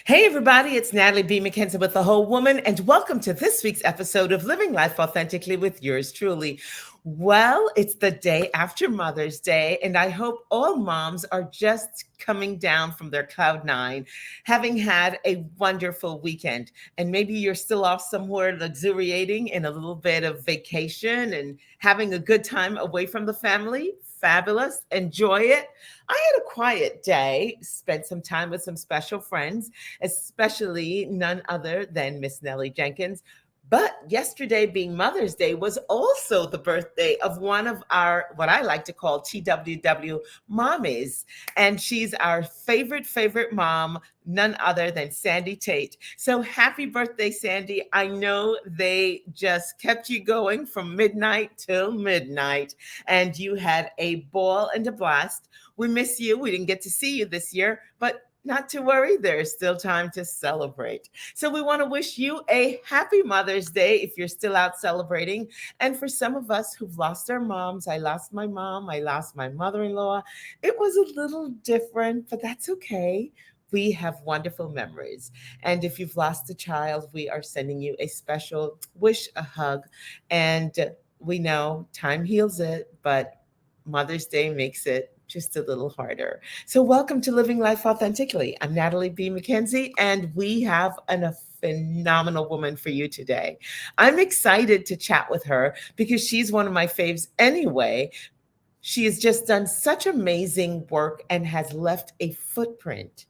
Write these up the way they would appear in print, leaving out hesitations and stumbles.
Hey, everybody, it's Natalie B. McKenzie with The Whole Woman, and welcome to this week's episode of Living Life Authentically with yours truly. Well, it's the day after Mother's Day, and I hope all moms are just coming down from their cloud nine, having had a wonderful weekend. And maybe you're still off somewhere luxuriating in a little bit of vacation and having a good time away from the family. Fabulous. Enjoy it. I had a quiet day, spent some time with some special friends, especially none other than Miss Nellie Jenkins. But yesterday, being Mother's Day, was also the birthday of one of our, what I like to call TWW mommies. And she's our favorite mom, none other than Sandy Tate. So happy birthday, Sandy. I know they just kept you going from midnight till midnight, and you had a ball and a blast. We miss you. We didn't get to see you this year, but not to worry, there's still time to celebrate. So we want to wish you a happy Mother's Day if you're still out celebrating. And for some of us who've lost our moms, I lost my mom, I lost my mother-in-law. It was a little different, but that's okay. We have wonderful memories. And if you've lost a child, we are sending you a special wish, a hug. And we know time heals it, but Mother's Day makes it just a little harder. So, welcome to Living Life Authentically. I'm Natalie B. McKenzie, and we have a phenomenal woman for you today. I'm excited to chat with her because she's one of my faves anyway. She has just done such amazing work and has left a footprint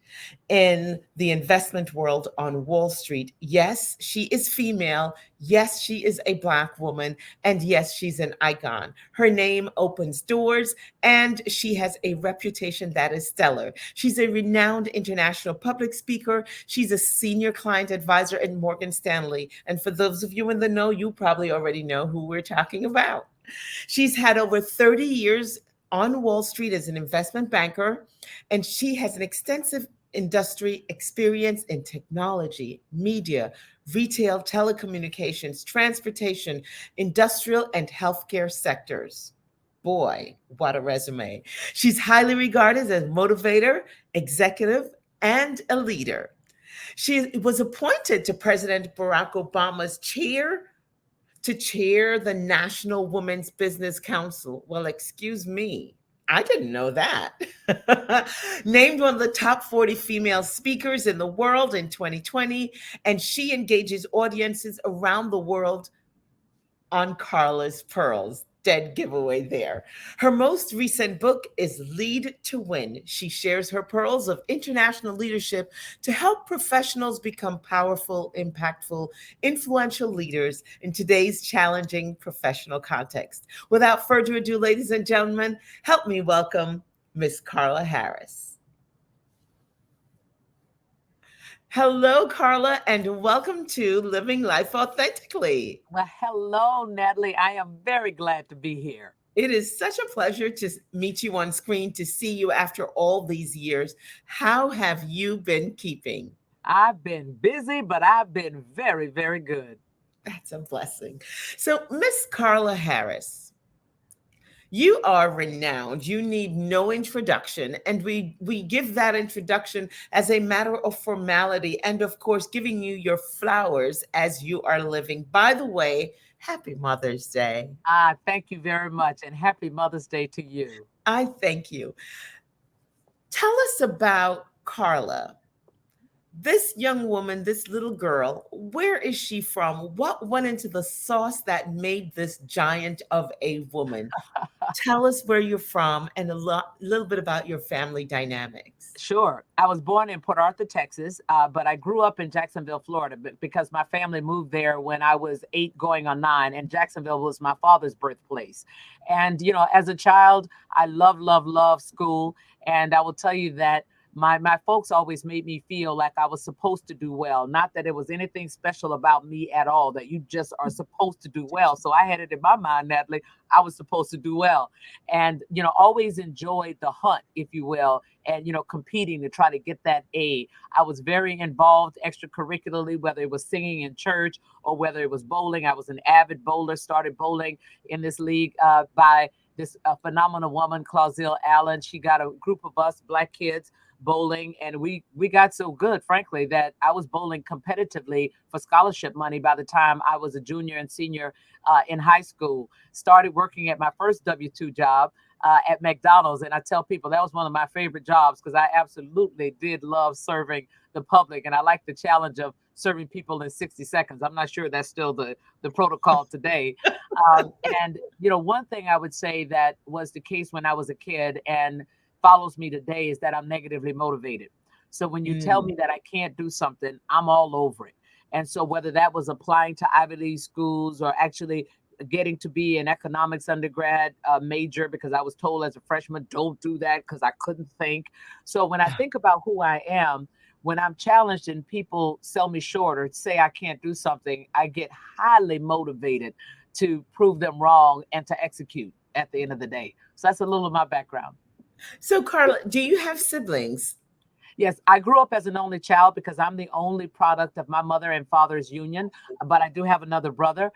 in the investment world on Wall Street. Yes, she is female. Yes, she is a Black woman. And yes, she's an icon. Her name opens doors, and she has a reputation that is stellar. She's a renowned international public speaker. She's a senior client advisor at Morgan Stanley. And for those of you in the know, you probably already know who we're talking about. She's had over 30 years on Wall Street as an investment banker, and she has an extensive industry experience in technology, media, retail, telecommunications, transportation, industrial, and healthcare sectors. Boy, what a resume. She's highly regarded as a motivator, executive, and a leader. She was appointed to President Barack Obama's chair the National Women's Business Council. Well, excuse me. I didn't know that. Named one of the top 40 female speakers in the world in 2020, and she engages audiences around the world on Carla's Pearls. Dead giveaway there. Her most recent book is Lead to Win. She shares her pearls of international leadership to help professionals become powerful, impactful, influential leaders in today's challenging professional context. Without further ado, ladies and gentlemen, help me welcome Miss Carla Harris. Hello, Carla, and welcome to Living Life Authentically. Well, hello, Natalie. I am very glad to be here. It is such a pleasure to meet you on screen, to see you after all these years. How have you been keeping? I've been busy, but I've been very, very good. That's a blessing. So, Miss Carla Harris, you are renowned. You need no introduction. And we give that introduction as a matter of formality and, of course, giving you your flowers as you are living. By the way, happy Mother's Day. Thank you very much, and happy Mother's Day to you. I thank you. Tell us about Carla. This young woman, this little girl, where is she from? What went into the sauce that made this giant of a woman? Tell us where you're from and little bit about your family dynamics. Sure. I was born in Port Arthur, Texas, but I grew up in Jacksonville, Florida, because my family moved there when I was 8 going on 9, and Jacksonville was my father's birthplace. And, as a child, I love school. And I will tell you that my folks always made me feel like I was supposed to do well. Not that it was anything special about me at all, that you just are supposed to do well. So I had it in my mind, Natalie, I was supposed to do well. And, always enjoyed the hunt, if you will, and, competing to try to get that A. I was very involved extracurricularly, whether it was singing in church or whether it was bowling. I was an avid bowler, started bowling in this league by this phenomenal woman, Claudine Allen. She got a group of us Black kids bowling, and we got so good, frankly, that I was bowling competitively for scholarship money by the time I was a junior and senior in high school. Started working at my first W-2 job at McDonald's, and I tell people that was one of my favorite jobs because I absolutely did love serving the public, and I like the challenge of serving people in 60 seconds. I'm not sure that's still the protocol today. Um, and one thing I would say that was the case when I was a kid and follows me today is that I'm negatively motivated. So when you tell Mm. me that I can't do something, I'm all over it. And so whether that was applying to Ivy League schools or actually getting to be an economics undergrad major because I was told as a freshman, don't do that because I couldn't think. So when I think about who I am, when I'm challenged and people sell me short or say I can't do something, I get highly motivated to prove them wrong and to execute at the end of the day. So that's a little of my background. So, Carla, do you have siblings? Yes, I grew up as an only child because I'm the only product of my mother and father's union. But I do have another brother.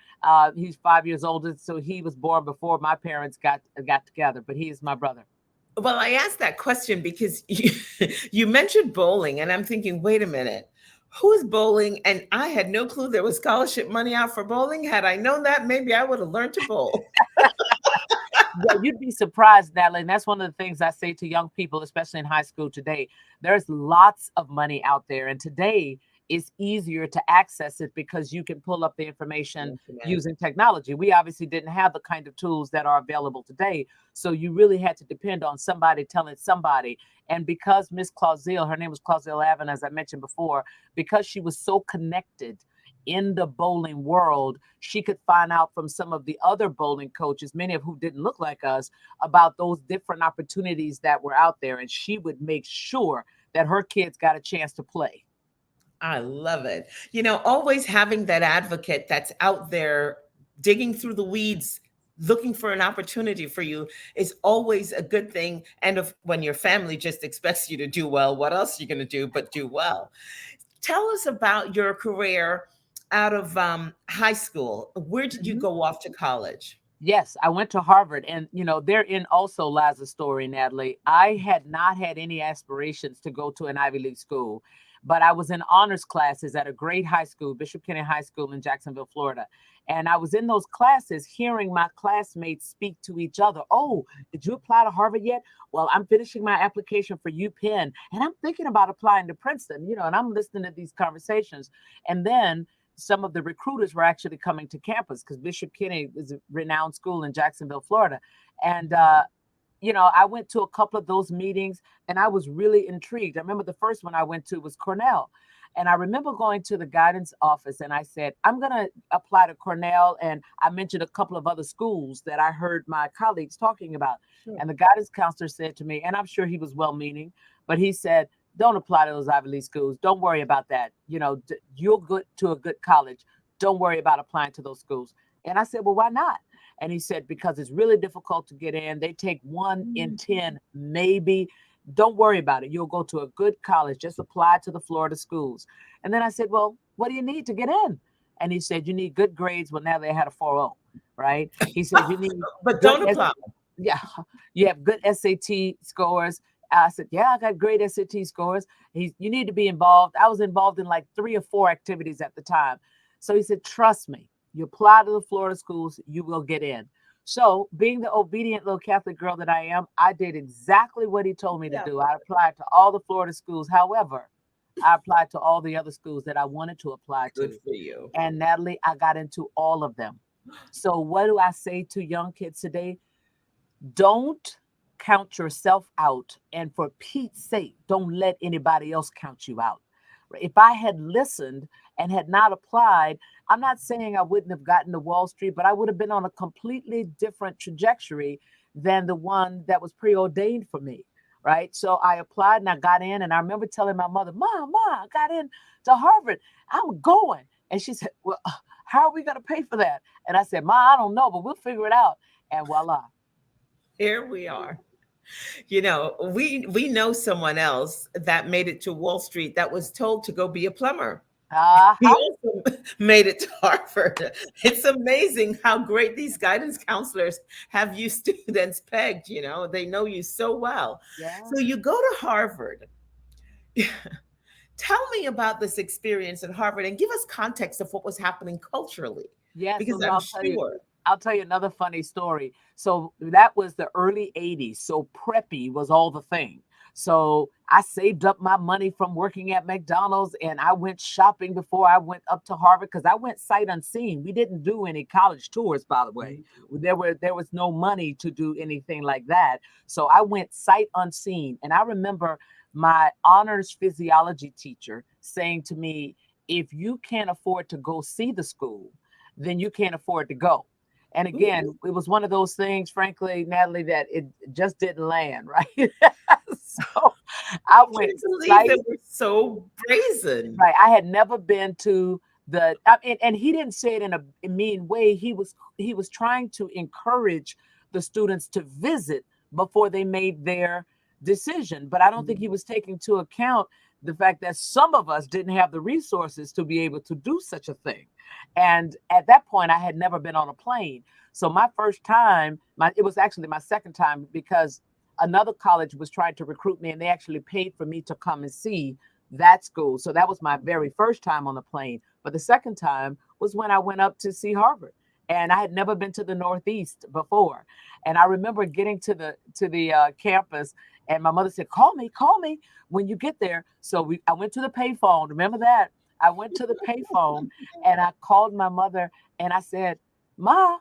He's 5 years older, so he was born before my parents got together. But he is my brother. Well, I asked that question because you mentioned bowling, and I'm thinking, wait a minute, who's bowling? And I had no clue there was scholarship money out for bowling. Had I known that, maybe I would have learned to bowl. Yeah, you'd be surprised, Natalie. And that's one of the things I say to young people, especially in high school today. There's lots of money out there. And today it's easier to access it because you can pull up the information Internet. using technology. We obviously didn't have the kind of tools that are available today. So you really had to depend on somebody telling somebody. And because Miss Clausile, her name was Clausile Avon, as I mentioned before, because she was so connected in the bowling world, she could find out from some of the other bowling coaches, many of who didn't look like us, about those different opportunities that were out there. And she would make sure that her kids got a chance to play. I love it. Always having that advocate that's out there digging through the weeds, looking for an opportunity for you is always a good thing. And when your family just expects you to do well, what else are you going to do but do well? Tell us about your career out of high school. Where did you Mhm. go off to college? Yes, I went to Harvard, and therein also lies a story, Natalie. I had not had any aspirations to go to an Ivy League school, but I was in honors classes at a great high school, Bishop Kenny High School in Jacksonville, Florida. And I was in those classes hearing my classmates speak to each other. Oh, did you apply to Harvard yet? Well, I'm finishing my application for UPenn, and I'm thinking about applying to Princeton, and I'm listening to these conversations. And then some of the recruiters were actually coming to campus because Bishop Kenny is a renowned school in Jacksonville, Florida. And, I went to a couple of those meetings and I was really intrigued. I remember the first one I went to was Cornell. And I remember going to the guidance office and I said, I'm going to apply to Cornell. And I mentioned a couple of other schools that I heard my colleagues talking about. Sure. And the guidance counselor said to me, and I'm sure he was well meaning, but he said, don't apply to those Ivy League schools. Don't worry about that. You'll go to a good college. Don't worry about applying to those schools. And I said, well, why not? And he said, because it's really difficult to get in. They take 1 in 10, maybe. Don't worry about it. You'll go to a good college. Just apply to the Florida schools. And then I said, well, what do you need to get in? And he said, you need good grades. Well, now they had a 4.0, right? He said, you need But good, don't apply. yeah, you have good SAT scores. I said, yeah, I got great SAT scores. You need to be involved. I was involved in like 3 or 4 activities at the time. So he said, trust me, you apply to the Florida schools, you will get in. So being the obedient little Catholic girl that I am, I did exactly what he told me to Yeah. do. I applied to all the Florida schools. However, I applied to all the other schools that I wanted to apply Good to. for you. And Natalie, I got into all of them. So what do I say to young kids today? Don't count yourself out. And for Pete's sake, don't let anybody else count you out. If I had listened and had not applied, I'm not saying I wouldn't have gotten to Wall Street, but I would have been on a completely different trajectory than the one that was preordained for me. Right. So I applied and I got in. And I remember telling my mother, Ma, I got in to Harvard. I'm going. And she said, well, how are we going to pay for that? And I said, Ma, I don't know, but we'll figure it out. And voila. Here we are. We know someone else that made it to Wall Street that was told to go be a plumber. He Uh-huh. also made it to Harvard. It's amazing how great these guidance counselors have you students pegged. They know you so well. Yeah. So you go to Harvard. Tell me about this experience at Harvard and give us context of what was happening culturally, Yeah, because so I'm I'll tell you, sure. another funny story. So that was the early 80s. So preppy was all the thing. So I saved up my money from working at McDonald's and I went shopping before I went up to Harvard because I went sight unseen. We didn't do any college tours, by the way. There was no money to do anything like that. So I went sight unseen. And I remember my honors physiology teacher saying to me, if you can't afford to go see the school, then you can't afford to go. And Ooh, again, it was one of those things, frankly, Natalie, that it just didn't land, right? So I I went can't believe sight that we're so brazen. right. I had never been to and he didn't say it in a mean way. He was trying to encourage the students to visit before they made their decision. But I don't think he was taking into account the fact that some of us didn't have the resources to be able to do such a thing. And at that point, I had never been on a plane. So my first time, it was actually my second time because another college was trying to recruit me and they actually paid for me to come and see that school. So that was my very first time on the plane. But the second time was when I went up to see Harvard. And I had never been to the Northeast before. And I remember getting to the campus, and my mother said, call me when you get there." So I went to the payphone. Remember that? I went to the payphone and I called my mother and I said, "Ma,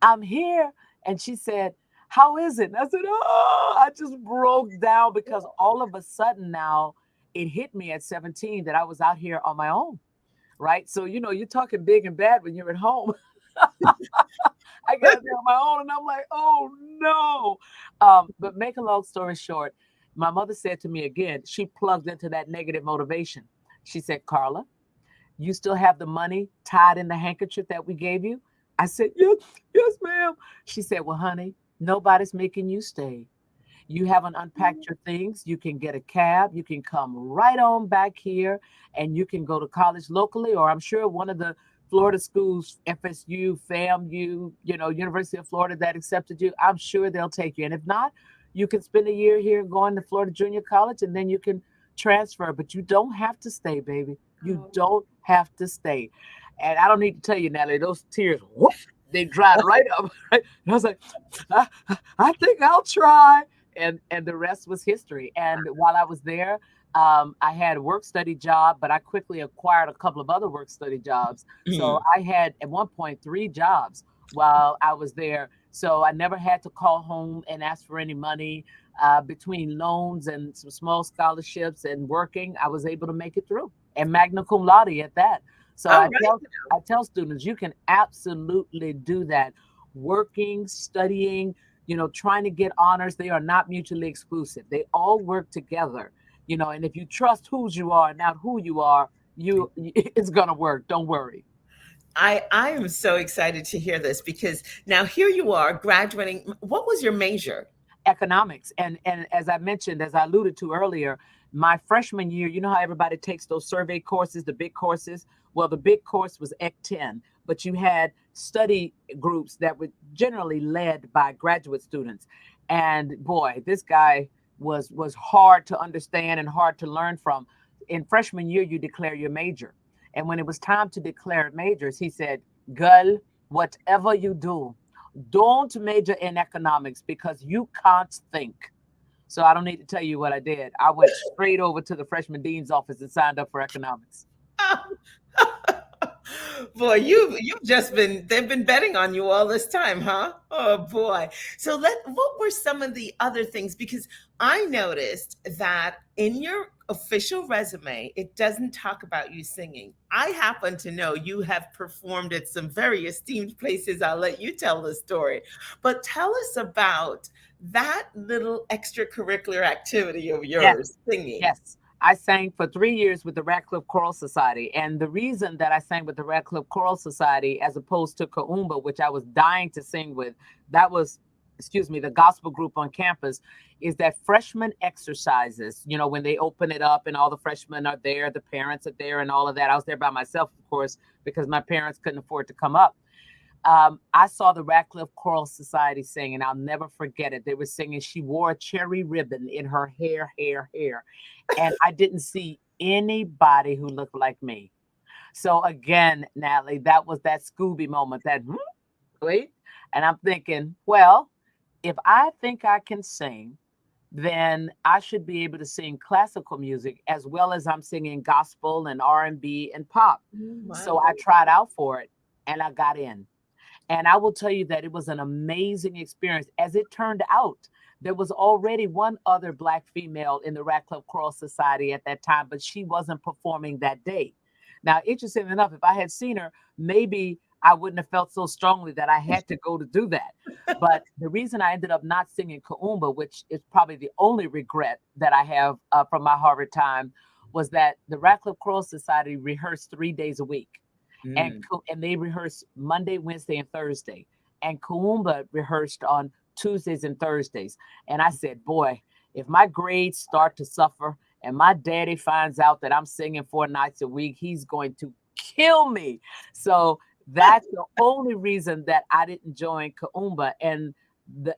I'm here." And she said, "How is it?" And I said, "Oh," I just broke down because all of a sudden now it hit me at 17 that I was out here on my own, right? So, you're talking big and bad when you're at home. I got out there on my own and I'm like, "Oh no." But make a long story short, my mother said to me again, she plugged into that negative motivation. She said, "Carla, you still have the money tied in the handkerchief that we gave you?" I said, "Yes, yes, ma'am." She said, "Well, honey, nobody's making you stay. You haven't unpacked your things. You can get a cab. You can come right on back here and you can go to college locally, or I'm sure one of the Florida schools, FSU, FAMU, University of Florida that accepted you, I'm sure they'll take you. And if not, you can spend a year here going to Florida Junior College and then you can transfer, but you don't have to stay, baby. You Oh, don't have to stay." And I don't need to tell you, Natalie, those tears, whoop, they dried right up. Right? And I was like, I think I'll try. And the rest was history. And while I was there, I had a work study job, but I quickly acquired a couple of other work study jobs. So mm. I had at one point 3 jobs while I was there. So I never had to call home and ask for any money. Between loans and some small scholarships and working, I was able to make it through, and magna cum laude at that. So All I right. tell I tell students you can absolutely do that. Working, studying, trying to get honors, they are not mutually exclusive. They all work together, and if you trust whose you are, not who you are, it's gonna work. Don't worry. I am so excited to hear this because now here you are graduating. What was your major? Economics. And as I mentioned, as I alluded to earlier, my freshman year, you know how everybody takes those survey courses, the big courses? Well, the big course was Ec 10, but you had study groups that were generally led by graduate students. And boy, this guy was hard to understand and hard to learn from. In freshman year, you declare your major. And when it was time to declare majors, he said, "Girl, whatever you do, don't major in economics because you can't think." So I don't need to tell you what I did. I went straight over to the freshman dean's office and signed up for economics. Boy, you've just been they've been betting on you all this time, huh? Oh boy. So what were some of the other things? Because I noticed that in your official resume, it doesn't talk about you singing. I happen to know you have performed at some very esteemed places. I'll let you tell the story. But tell us about that little extracurricular activity of Yes. yours, singing. Yes, I sang for 3 years with the Radcliffe Choral Society. And the reason that I sang with the Radcliffe Choral Society as opposed to Kaumba, which I was dying to sing with, that was excuse me, the gospel group on campus, is that freshman exercises, when they open it up and all the freshmen are there, the parents are there and all of that. I was there by myself, of course, because my parents couldn't afford to come up. I saw the Radcliffe Choral Society sing, and I'll never forget it. They were singing, "She wore a cherry ribbon in her hair." And I didn't see anybody who looked like me. So again, Natalie, that was that Scooby moment, that wait. And I'm thinking, well, if I think I can sing, then I should be able to sing classical music as well as I'm singing gospel and R&B and pop. So Wow. I tried out for it and I got in. And I will tell you that it was an amazing experience. As it turned out, there was already one other Black female in the Radcliffe Choral Society at that time, but she wasn't performing that day. Now, interestingly enough, if I had seen her, maybe I wouldn't have felt so strongly that I had to go to do that. But the reason I ended up not singing Kaumba, which is probably the only regret that I have from my Harvard time, was that the Radcliffe Choral Society rehearsed 3 days a week and Mm. and they rehearsed Monday, Wednesday, and Thursday. And Kuumba rehearsed on Tuesdays and Thursdays. And I said, boy, if my grades start to suffer and my daddy finds out that I'm singing 4 nights a week, he's going to kill me. So that's the only reason that I didn't join Kuumba. And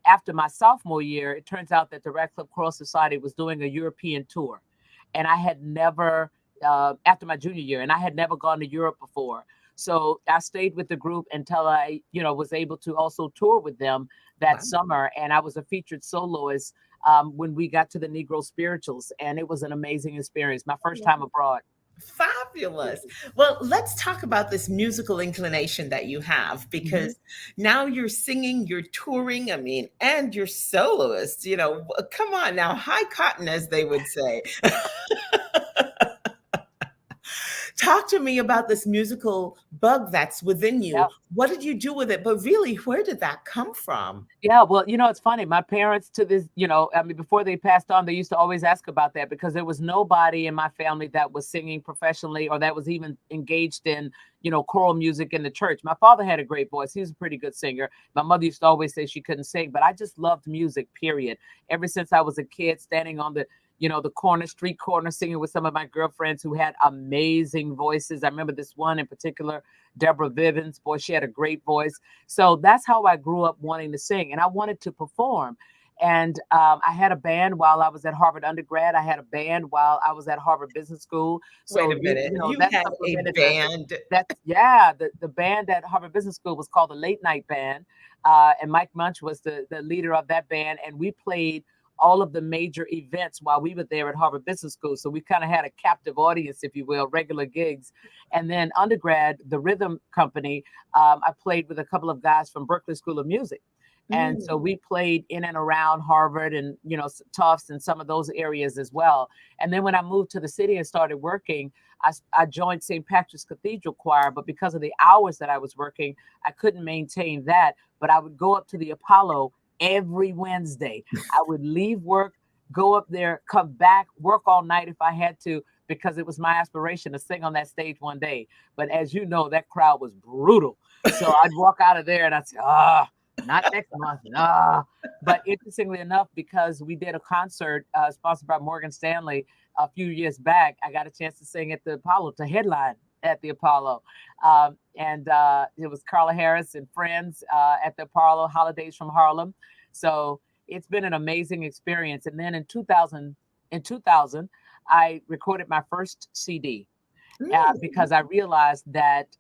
after my sophomore year, it turns out that the Radcliffe Choral Society was doing a European tour. And I had never, after my junior year, and I had never gone to Europe before. So I stayed with the group until I, was able to also tour with them that Wow. summer. And I was a featured soloist when we got to the Negro Spirituals. And it was an amazing experience. My first time abroad. Fabulous. Well, let's talk about this musical inclination that you have Mhm. because now you're singing, you're touring, I mean, and you're soloist. Come on now, high cotton, as they would say. Talk to me about this musical bug that's within you. Yeah. What did you do with it? But really, where did that come from? Yeah, well, it's funny. My parents to this, I mean, before they passed on, they used to always ask about that because there was nobody in my family that was singing professionally or that was even engaged in, choral music in the church. My father had a great voice. He was a pretty good singer. My mother used to always say she couldn't sing, but I just loved music, period. Ever since I was a kid, standing on the street corner, singing with some of my girlfriends who had amazing voices. I remember this one in particular, Deborah Vivens. Boy, she had a great voice. So that's how I grew up wanting to sing, and I wanted to perform. And I had a band while I was at Harvard undergrad. I had a band while I was at Harvard Business School. Wait So a minute. You that had a supplemented band. the band at Harvard Business School was called the Late Night Band, and Mike Munch was the leader of that band, and we played all of the major events while we were there at Harvard Business School. So we kind of had a captive audience, if you will, regular gigs. And then undergrad, the Rhythm Company, I played with a couple of guys from Berklee School of Music. And so Mm. we played in and around Harvard and, Tufts and some of those areas as well. And then when I moved to the city and started working, I joined St. Patrick's Cathedral Choir, but because of the hours that I was working, I couldn't maintain that. But I would go up to the Apollo every Wednesday. I would leave work, go up there, come back, work all night if I had to, because it was my aspiration to sing on that stage one day. But as you know, that crowd was brutal. So I'd walk out of there and I'd say, not next month. But interestingly enough, because we did a concert sponsored by Morgan Stanley a few years back, I got a chance to sing at the Apollo, to headline at the Apollo. And it was Carla Harris and friends at the Apollo, Holidays from Harlem. So it's been an amazing experience. And then in 2000, I recorded my first CD Mm. because I realized that,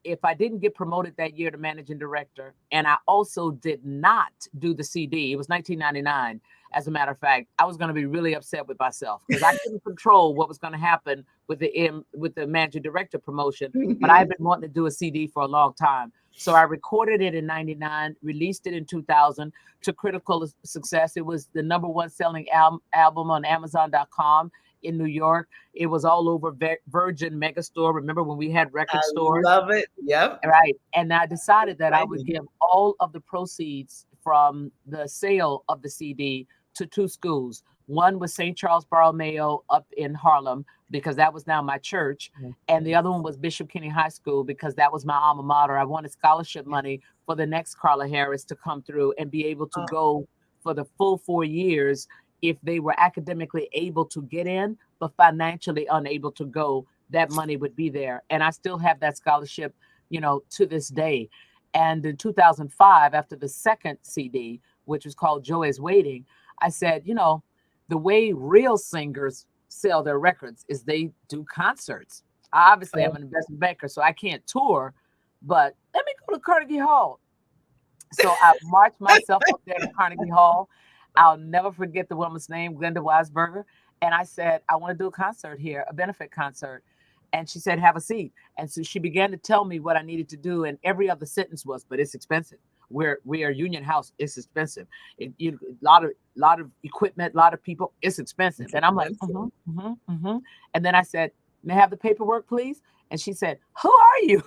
if I didn't get promoted that year to managing director, and I also did not do the CD, it was 1999. As a matter of fact, I was going to be really upset with myself because I couldn't control what was going to happen with the managing director promotion. But I had Mhm. been wanting to do a CD for a long time. So I recorded it in 99, released it in 2000 to critical success. It was the number one selling album on Amazon.com in New York. It was all over Virgin Megastore. Remember when we had I record stores? love it. Yep. Right. And I decided that I would Exciting. give all of the proceeds from the sale of the CD to two schools. One was St. Charles Borromeo up in Harlem, because that was now my church. And the other one was Bishop Kenny High School, because that was my alma mater. I wanted scholarship money for the next Carla Harris to come through and be able to Oh, go for the full 4 years if they were academically able to get in, but financially unable to go. That money would be there. And I still have that scholarship, to this day. And in 2005, after the second CD, which was called Joyous Waiting, I said, the way real singers sell their records is they do concerts. Obviously, I'm oh. an investment banker, so I can't tour, but let me go to Carnegie Hall. So I marched myself up there to Carnegie Hall. I'll never forget the woman's name, Glenda Weisberger. And I said, I want to do a concert here, a benefit concert. And she said, have a seat. And so she began to tell me what I needed to do. And every other sentence was, but it's expensive. We are Union House. It's expensive. A lot of equipment, a lot of people. It's expensive. It's And I'm like, expensive. And then I said, may I have the paperwork, please? And she said, who are you?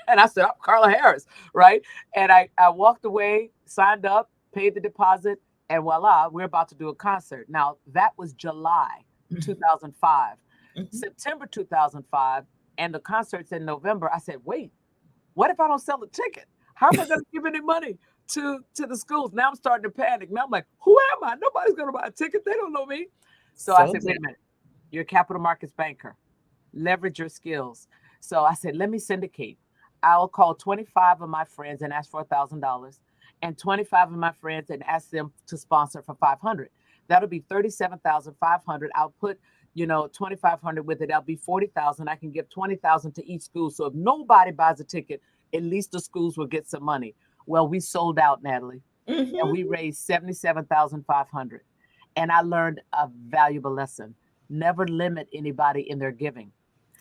And I said, I'm Carla Harris, right? And I walked away, signed up, paid the deposit, and voila, we're about to do a concert. Now, that was July 2005. Mhm. September 2005, and the concert's in November. I said, wait, what if I don't sell a ticket? How am I going to give any money to the schools? Now I'm starting to panic. Now I'm like, who am I? Nobody's going to buy a ticket. They don't know me. So I So said, did. wait a minute. You're a capital markets banker. Leverage your skills. So I said, let me syndicate. I'll call 25 of my friends and ask for $1,000, and 25 of my friends and ask them to sponsor for 500. That'll be 37,500. I'll put 2,500 with it. That'll be 40,000. I can give 20,000 to each school. So if nobody buys a ticket, at least the schools will get some money. Well, we sold out, Natalie, and we Mhm. raised 77,500. And I learned a valuable lesson. Never limit anybody in their giving.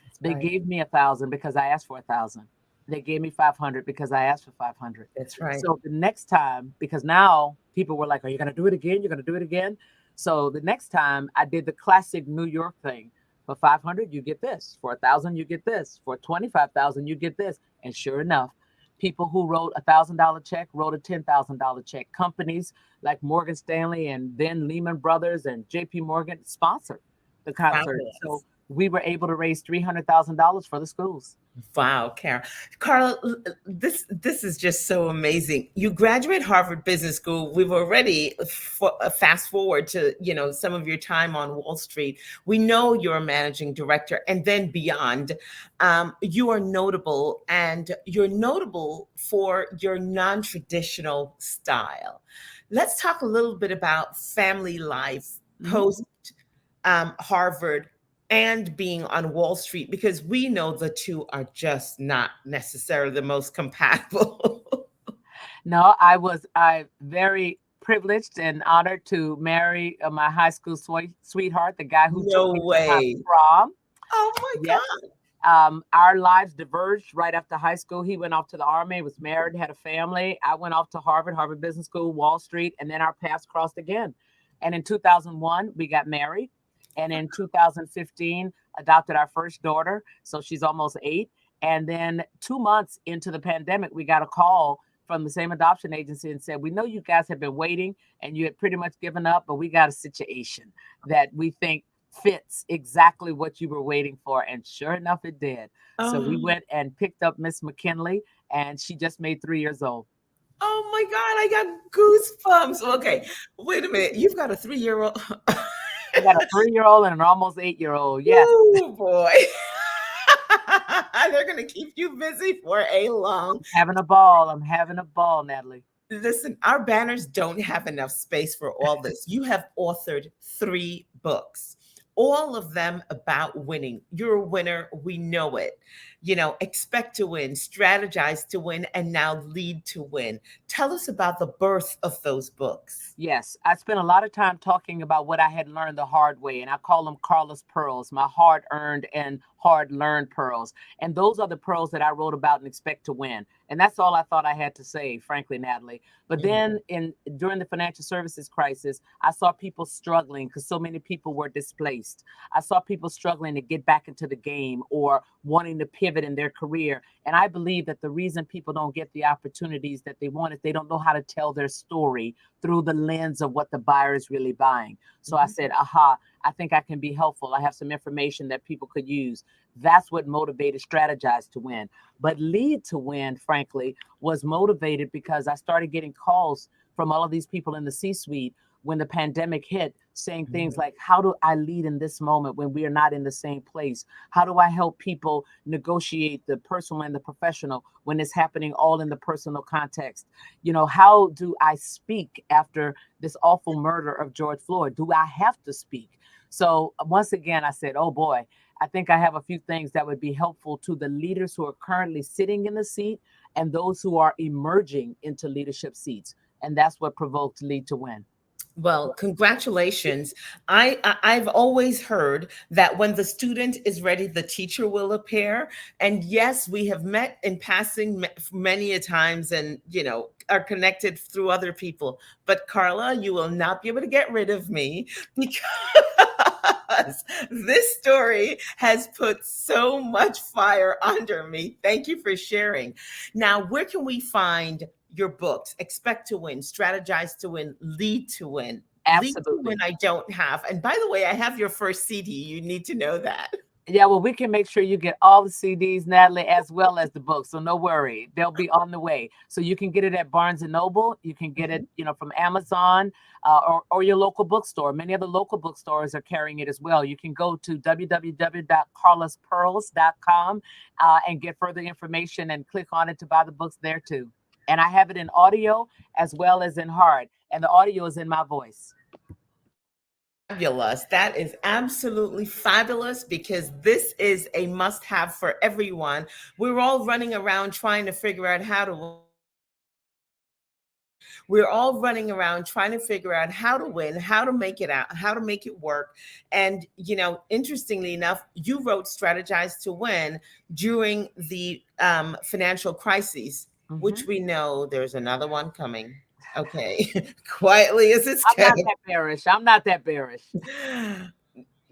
That's They right. gave me 1,000 because I asked for 1,000. They gave me 500 because I asked for 500. That's right. So the next time, because now people were like, "Are you going to do it again? You're going to do it again?" So the next time, I did the classic New York thing. For 500, you get this. For 1,000, you get this. For 25,000, you get this. And sure enough, people who wrote $1,000 check wrote a $10,000 check. Companies like Morgan Stanley and then Lehman Brothers and J.P. Morgan sponsored the concert. So Fabulous. we were able to raise $300,000 for the schools. Wow, Carol. Carla, this is just so amazing. You graduate Harvard Business School. We've already fast forward to, some of your time on Wall Street. We know you're a managing director and then beyond. You are notable, and you're notable for your non-traditional style. Let's talk a little bit about family life Mhm. post Harvard and being on Wall Street, because we know the two are just not necessarily the most compatible. No, I very privileged and honored to marry my high school sweetheart, the guy who took No me to my way. prom. Oh my Yes. God. Our lives diverged right after high school. He went off to the army, was married, had a family. I went off to Harvard Business School, Wall Street, and then our paths crossed again. And in 2001, we got married. And in 2015, adopted our first daughter. So she's almost 8. And then 2 months into the pandemic, we got a call from the same adoption agency and said, we know you guys have been waiting and you had pretty much given up, but we got a situation that we think fits exactly what you were waiting for. And sure enough, it did. So we Oh, went and picked up Miss McKinley, and she just made 3 years old. oh my God. I got goosebumps. Okay. Wait a minute. You've got a 3-year old. I got a 3-year old and an almost 8-year old. Yes. Oh boy. They're going to keep you busy for a long. I'm having a ball. I'm having a ball, Natalie. Listen, our banners don't have enough space for all this. You have authored 3 books, all of them about winning. You're a winner. We know it. Expect to win, strategize to win, and now lead to win. Tell us about the birth of those books. Yes, I spent a lot of time talking about what I had learned the hard way, and I call them Carla's pearls, my hard earned and hard learned pearls. And those are the pearls that I wrote about and expect to win. And that's all I thought I had to say, frankly, Natalie. But Mhm. then during the financial services crisis, I saw people struggling because so many people were displaced. I saw people struggling to get back into the game or wanting to pivot in their career. And I believe that the reason people don't get the opportunities that they want is they don't know how to tell their story through the lens of what the buyer is really buying. So I Mhm. said, aha, I think I can be helpful. I have some information that people could use. That's what motivated Strategize to Win. But Lead to Win, frankly, was motivated because I started getting calls from all of these people in the C suite when the pandemic hit, saying things Mhm. like, how do I lead in this moment when we are not in the same place? How do I help people negotiate the personal and the professional when it's happening all in the personal context? How do I speak after this awful murder of George Floyd? Do I have to speak? So once again, I said, oh boy, I think I have a few things that would be helpful to the leaders who are currently sitting in the seat and those who are emerging into leadership seats. And that's what provoked Lead to Win. Well, congratulations. I've always heard that when the student is ready, the teacher will appear. And yes, we have met in passing many a times, and are connected through other people. But Carla, you will not be able to get rid of me because this story has put so much fire under me. Thank you for sharing. Now, where can we find your books? Expect to Win, Strategize to Win, Lead to Win. Lead to Win, Absolutely. I don't have. And by the way, I have your first CD. You need to know that. Yeah, well, we can make sure you get all the CDs, Natalie, as well as the books. So no worry, they'll be on the way. So you can get it at Barnes and Noble. You can get it, Mhm. from Amazon, or your local bookstore. Many of the local bookstores are carrying it as well. You can go to www.carlaspearls.com and get further information and click on it to buy the books there too. And I have it in audio as well as in hard, and the audio is in my voice. Fabulous. That is absolutely fabulous because this is a must have for everyone. We're all running around trying to figure out how to We're all running around trying to figure out how to win, how to make it out, how to make it work. And, interestingly enough, you wrote Strategize to Win during the financial crises, which Mhm. we know there's another one coming. Okay. Quietly as it's I'm not kept. that bearish. I'm not that bearish.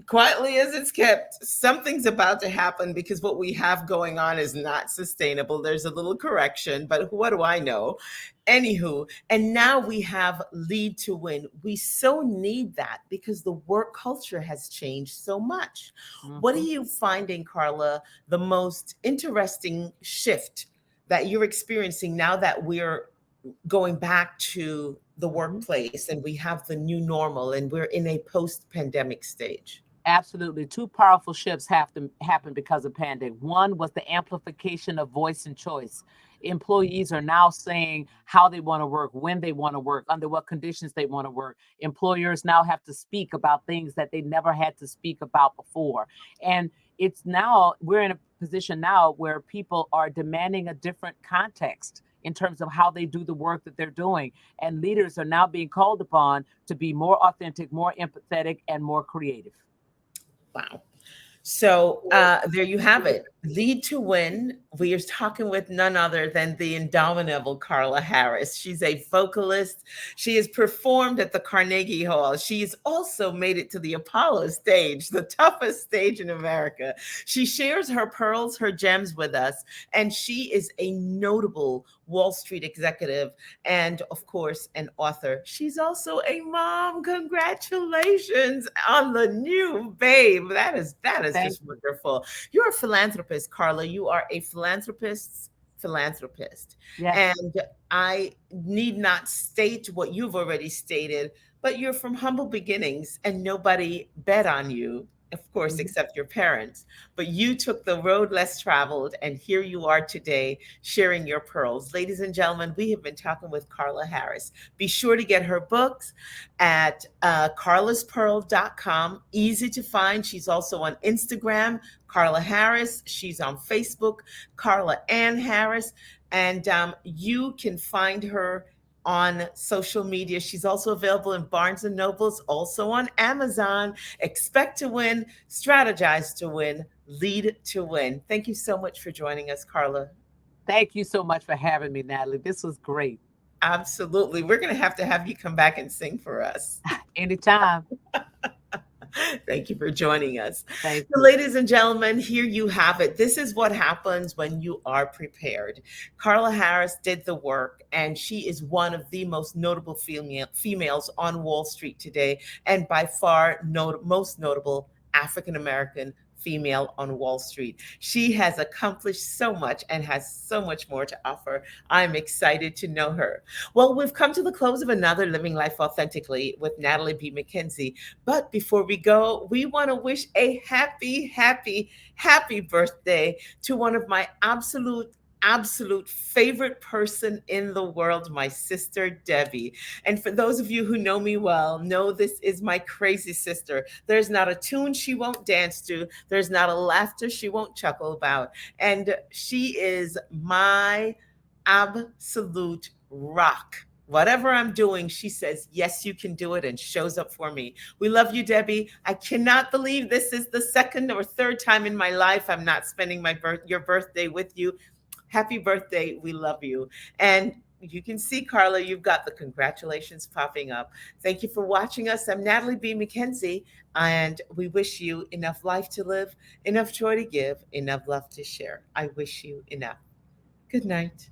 Quietly as it's kept, something's about to happen because what we have going on is not sustainable. There's a little correction, but what do I know? Anywho, and now we have Lead to Win. We so need that because the work culture has changed so much. What are Mhm. you finding, Carla, the most interesting shift that you're experiencing now that we're going back to the Mhm. workplace and we have the new normal and we're in a post pandemic stage? Absolutely. Two powerful shifts have to happen because of pandemic. One was the amplification of voice and choice. Employees are now saying how they want to work, when they want to work, under what conditions they want to work. Employers now have to speak about things that they never had to speak about before. And we're in a position now where people are demanding a different context in terms of how they do the work that they're doing. And leaders are now being called upon to be more authentic, more empathetic, and more creative. Wow. So there you have it. Lead to Win. We are talking with none other than the indomitable Carla Harris. She's a vocalist. She has performed at the Carnegie Hall. She's also made it to the Apollo stage, the toughest stage in America. She shares her pearls, her gems with us, and she is a notable Wall Street executive and, of course, an author. She's also a mom. Congratulations on the new babe. That is Thank just you. wonderful. You're a philanthropist, Carla. You are a philanthropist. Yes. And I need not state what you've already stated, but you're from humble beginnings and nobody bet on you, of course, Mhm. except your parents. But you took the road less traveled, and here you are today sharing your pearls. Ladies and gentlemen, we have been talking with Carla Harris. Be sure to get her books at carlaspearl.com. Easy to find. She's also on Instagram, Carla Harris. She's on Facebook, Carla Ann Harris. And you can find her on social media. She's also available in Barnes and Nobles, also on Amazon. Expect to Win, Strategize to Win, Lead to Win. Thank you so much for joining us, Carla. Thank you so much for having me, Natalie. This was great. Absolutely. We're going to have you come back and sing for us. Anytime. Thank you for joining us. Thank So, you. ladies and gentlemen, here you have it. This is what happens when you are prepared. Carla Harris did the work, and she is one of the most notable females on Wall Street today, and by far most notable African American female on Wall Street. She has accomplished so much and has so much more to offer. I'm excited to know her. Well, we've come to the close of another Living Life Authentically with Natalie B. McKenzie. But before we go, we want to wish a happy, happy, happy birthday to one of my absolute favorite person in the world, my sister Debbie. And for those of you who know me well, know this is my crazy sister. There's not a tune she won't dance to, there's not a laughter she won't chuckle about. And she is my absolute rock. Whatever I'm doing, she says, yes, you can do it, and shows up for me. We love you, Debbie. I cannot believe this is the second or third time in my life I'm not spending your birthday with you. Happy birthday. We love you. And you can see, Carla, you've got the congratulations popping up. Thank you for watching us. I'm Natalie B. McKenzie, and we wish you enough life to live, enough joy to give, enough love to share. I wish you enough. Good night.